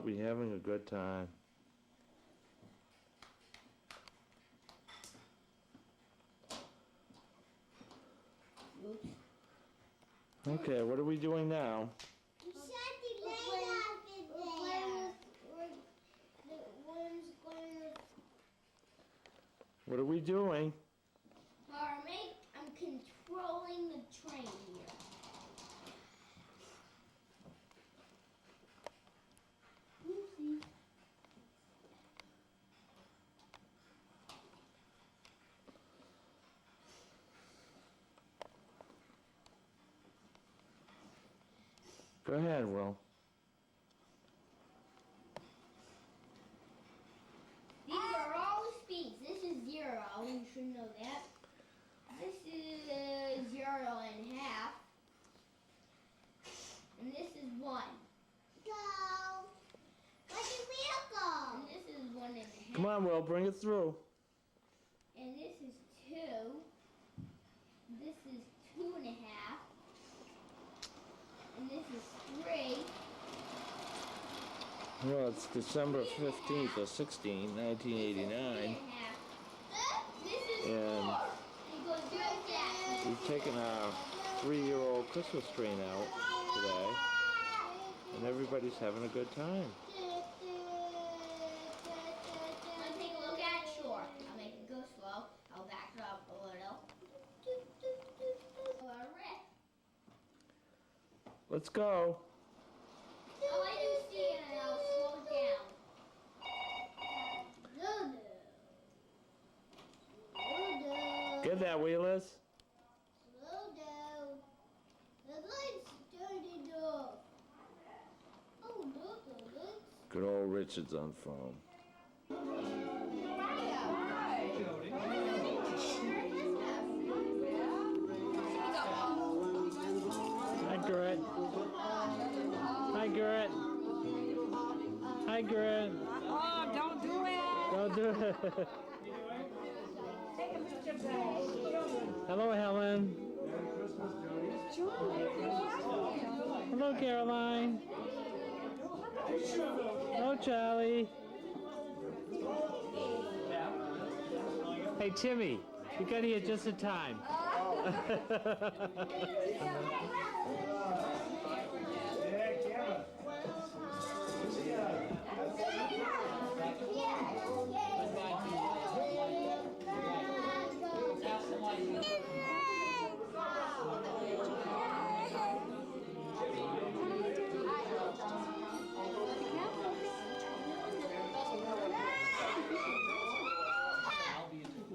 be having a good time. Oops. Okay, what are we doing now? You shut the light off in there. What are we doing? Alright, I'm controlling the train here. Oopsie. Go ahead, Will. These are all the speeds. This is 0. You should know that. This is 0.5. And this is 1. Go. Where the wheel And go? this is 1.5. Come on, Will, bring it through. And this is 2. This is 2.5. And this is 3. Well, it's December 15th or 16th, 1989. This is And 4. It goes real fast. we've taken our 3-year-old Christmas tree out today, and everybody's having a good time. Want to take a look at it? Sure. I'll make it go slow. I'll back it up a little. Alright. Let's go. I'll let you see it and I'll slow it down. Get that, Wheelers. Slow down. The lights turning off. Oh no, the lights. Good old Richard's on phone. Hi, Gert. Hi, Gert. Hi, Gert. Oh, don't do it! Don't do it. Take a picture, babe. Hello, Helen. Hello, Caroline. Hello, Charlie. Hey, Timmy, you got here just in time.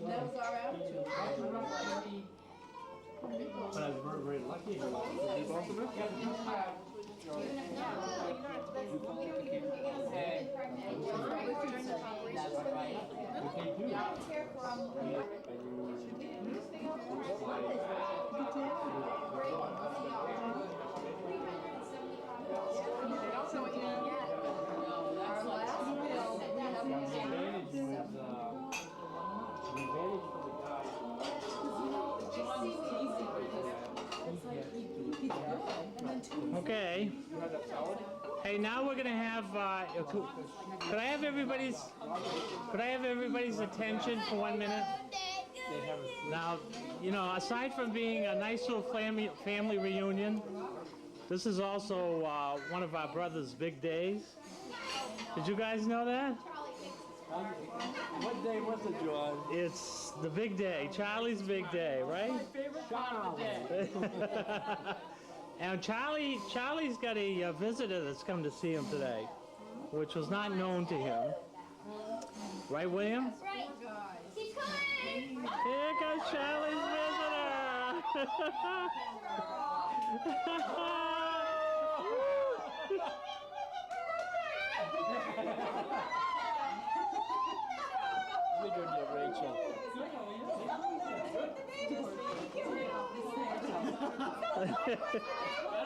That was our attitude. But I was very lucky. Both of us? Also, our last bill, Okay. Hey, now we're gonna have. Could I have everybody's attention for 1 minute? Now, you know, aside from being a nice little family reunion, this is also one of our brother's big days. Did you guys know that? What day was it, John? It's the big day, Charlie's big day, right? Favorite part of the day. And Charlie's got a visitor that's come to see him today, which was not known to him. Right, William? Right. He's coming! Here comes Charlie's We're doing your Rachel. I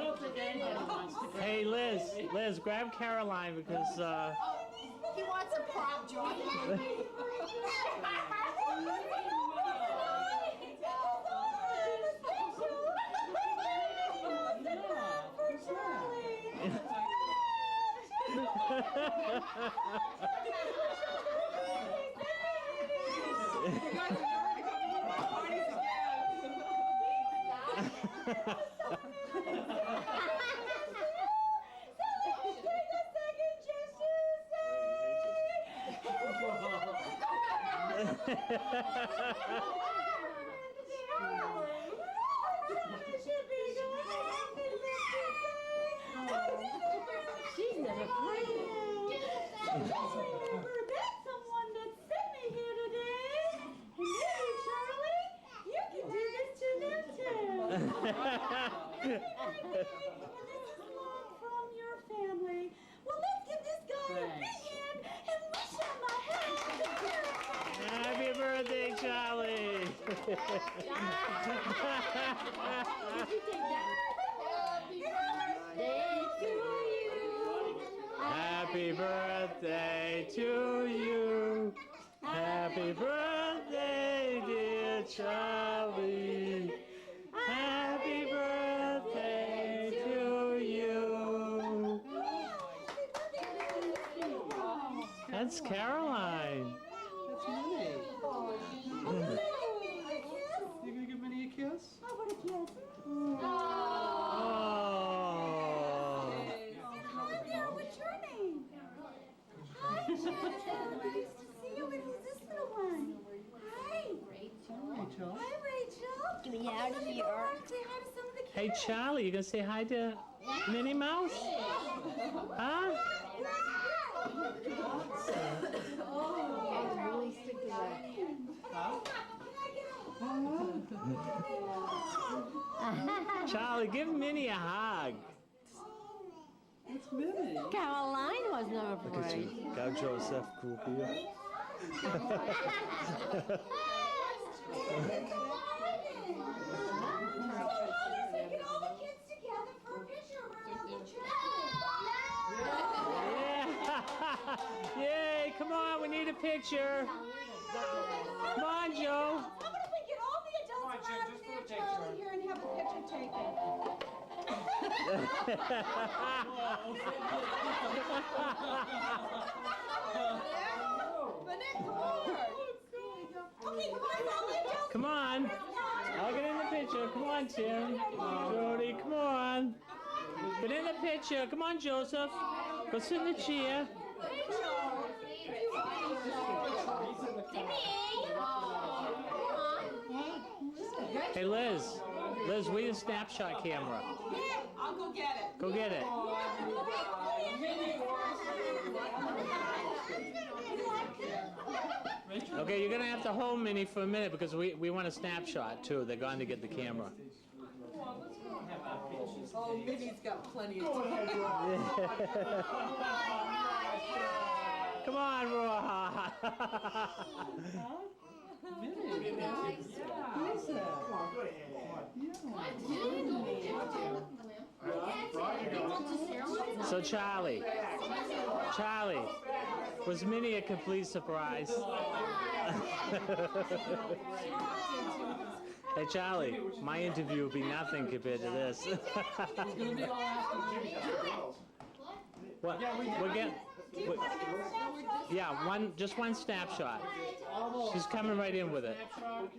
don't think anybody wants to go. Hey, Liz, grab Caroline because He wants a prop, John. She's never played. I've never met someone that sent me here today. And maybe, Charlie, you can do this to them too. Happy birthday, and this is love from your family. Well, let's give this guy a big hand and wish him a happy birthday. Happy birthday, Charlie. Happy birthday to you. Happy birthday, dear Charlie. Happy birthday to you. That's Caroline. That's Minnie. You gonna give Minnie a kiss? Oh, what a kiss. Oh. Now, what's your name? Hi, Jill. Nice to see you. And who's this little one? Hi. Rachel. Hi, Rachel. Get me out of Let me here. go around and say hi to some of the Hey, kids. Charlie, you gonna say hi to Minnie Mouse? Huh? Charlie, give Minnie a hug. It's Minnie. Caroline was never Look at you. Go, Joseph. Cool for you. Get all the kids together for a picture around the tree. Yeah. Yay, come on, we need a picture. Come on, Joe. How about if we get all the adults around there, Charlie, here and have a picture taken? Okay, come on, Charlie. Come on. I'll get in the picture. Come on, Tim. Jody, come on. Get in the picture. Come on, Joseph. Go sit in the chair. Hey, Liz. Liz, we need a snapshot camera. I'll go get it. Go get it. Okay, you're gonna have to hold Minnie for a minute because we want a snapshot too. They're going to get the camera. Oh, Minnie's got plenty of time. Come on, Roha. Minnie. Who is that? So Charlie, was Minnie a complete surprise? Hey Charlie, my interview will be nothing compared to this. What? We'll get. Yeah, just one snapshot. She's coming right in with it. Where's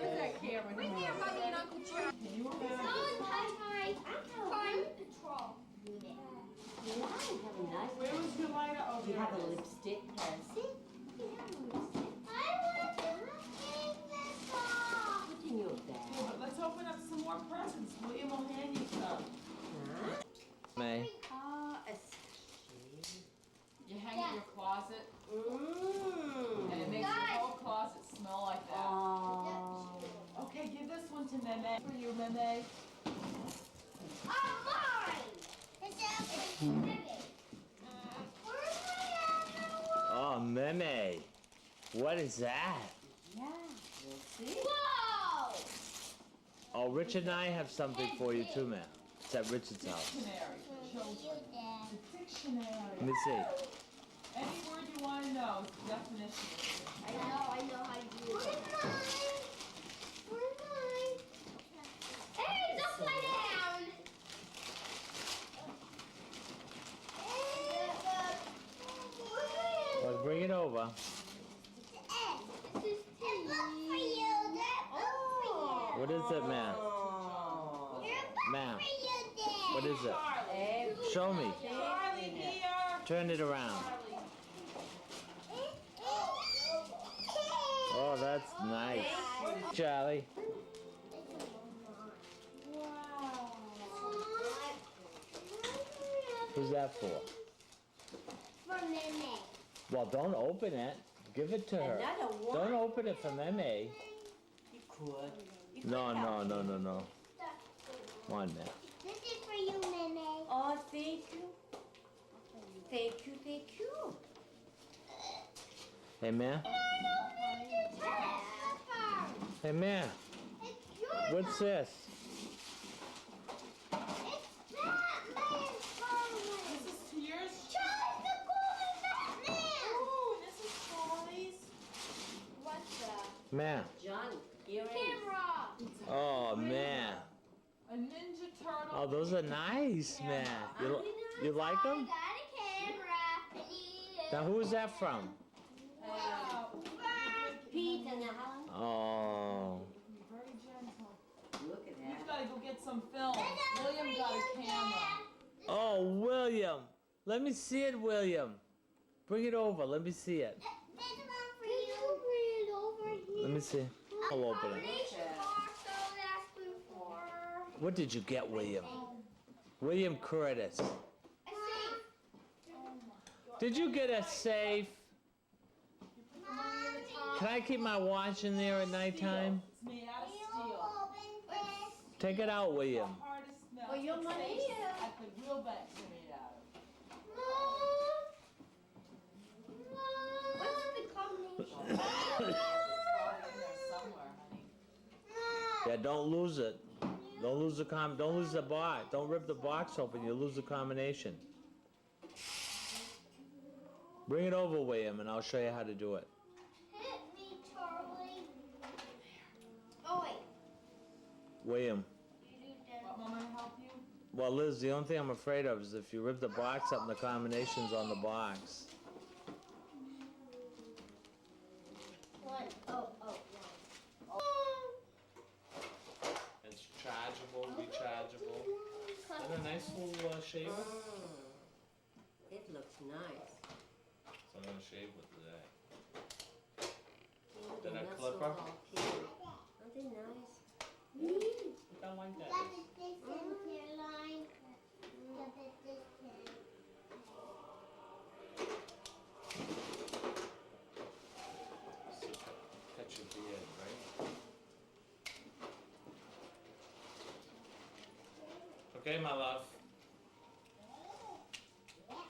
that camera? Where was your lighter? Oh, You there have it a is. lipstick. See? What's in your bag? Let's open up some more presents. William will hand you some. May. You hang it in your closet, and it makes Guys. your whole closet smell like that. Okay, give this one to Meme. For you, Meme. Oh, Meme. What is that? Yeah, we'll see. Whoa! Oh, Richard and I have something for you too, man. It's at Richard's house. Dictionary for children. The dictionary. Let me see. Any word you want to know is the definition. I know how to do it. Hey, don't fly down! over. This is It looks for you. That looks for you. What is it, man? Man, For you, Dad. what is it? Charlie. Show me. Charlie here. Turn it around. Charlie. Oh, that's nice. Charlie. Who's that for? For Meme. Well, don't open it. Give it to her. Another one. Don't open it for Meme. You could. You could No, help. no. Come on, man. This is for you, Meme. Oh, thank you. Thank you, thank you. Hey, man. Hey, man. It's yours. What's this? It's Batman's phone. This is yours. Charlie's the golden Batman. Ooh, this is Charlie's. what's the Man. John, earrings. camera? Oh, man. A Ninja Turtle. Oh, those are nice, man. You like I them? got a camera. I need it. Now, who is that from? Wow. Pete in the house. Oh. Very gentle. Look at You've that. got to go get some film. William got a camera. Oh, William. Let me see it, William. Bring it over. Let me see it. This one for Can you. you bring it over here? Let me see. I'll open it. Combination box I was asking for. What did you get, William? William Curtis. A safe. Did you get a safe? Can I keep my watch in there at nighttime? It's made out of You steel. open this. Take it out, William. The hardest melt. Oh, your money Safes here. At the real banks are made out of. What's the combination? It's probably in there somewhere, honey. Yeah, don't lose it. Don't lose the box. Don't rip the box open. You lose the combination. Bring it over, William, and I'll show you how to do it. Hit me, Charlie. Oh, wait. William. You do that. What, Mama, help you? Well, Liz, the only thing I'm afraid of is if you rip the box up and the combination's on the box. One. Oh, one. It's chargeable, rechargeable. And a nice little shaver. It looks nice. So I'm gonna shave with today. Ooh, Then the a nuts clipper? are all pink. Aren't they nice? I don't like that. Got the distance hairline. Got the distance. Cut your beard, right? Okay, my love.